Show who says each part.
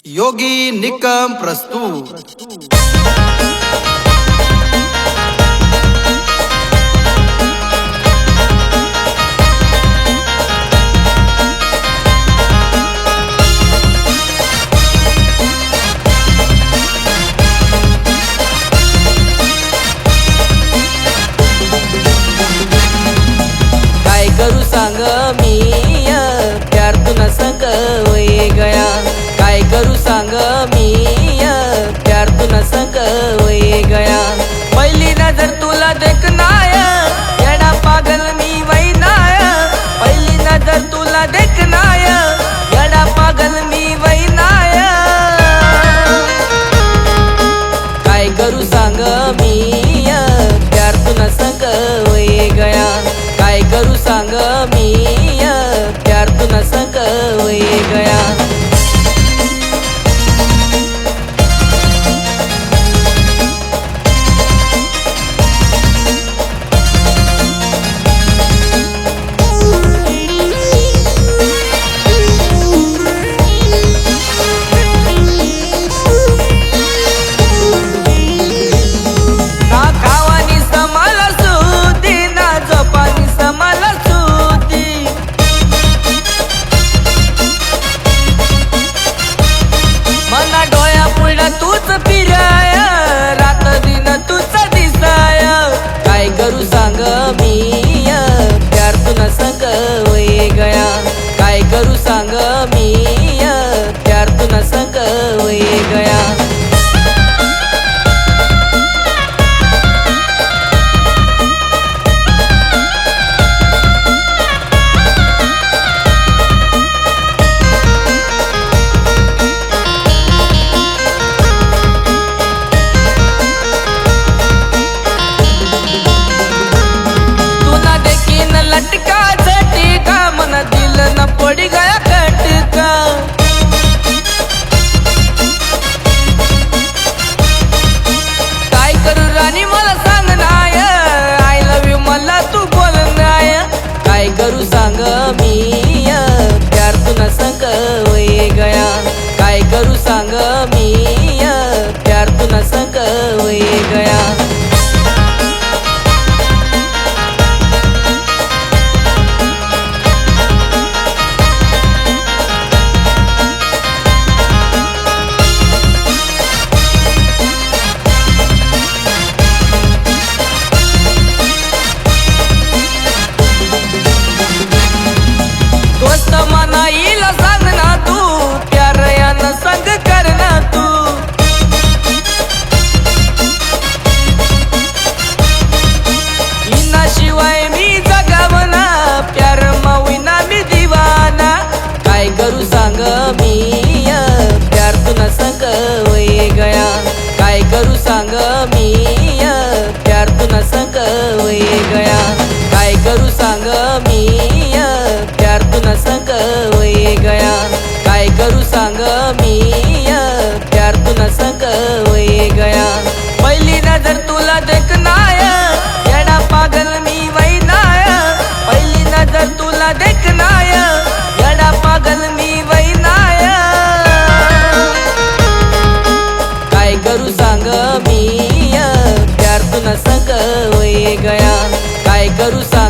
Speaker 1: योगी निकम प्रस्तुत।
Speaker 2: काय करू सांग मी प्यार तुना संग वये गया। काय करू सांग मी प्यार तुना संग वये गया। पहिली नजर तुला देखनाय येडा पागल मी वैनाय। पहिली नजर तुला देखनाय येडा पागल मी वैनाय। काय करू सांग मी प्यार तुना संग वये गया। काय करू सांग मी प्यार तुना संग वये गया। ना खावानी समाल सुदी ना झोपानी समाल सुदी। मना डोळ्या पुढं तूच फिराय रात दिन तूच दिसाय। काय करू सांग मी प्यार तुना संग वये गया। काय करू सांग मी प्यार तुना संग वये गया। तुना देखीन लटका झटका मन दिल न पड़ी गया खटका। काय करू राणी मला सांग नाय आय लव यू मला तू बोल नाय। काय करू सांग मी प्यार तुना संग वये गया। काय करू सांग मी प्यार तुना संग वये गया। दोस्त मनाईला सांग ना तू प्यार यानं संग कर ना तू। इना शिवाय मी जगावना प्यार माविना मी दिवाना। काय करू सांग मी प्यार तुना संग वये गया। काय करू सांग मी प्यार तुना संग वये गया। काय करू सांग मी प्यार तुना संग वये गया। काय करू सांग मी प्यार तुना संग वये गया। पहिली नजर तुला देखनाय येडा पागल मी वैनाय। पहिली नजर तुला देखनाय येडा पागल मी वैनाय। काय करू सांग मी प्यार तुना संग वये गया। काय करू सांग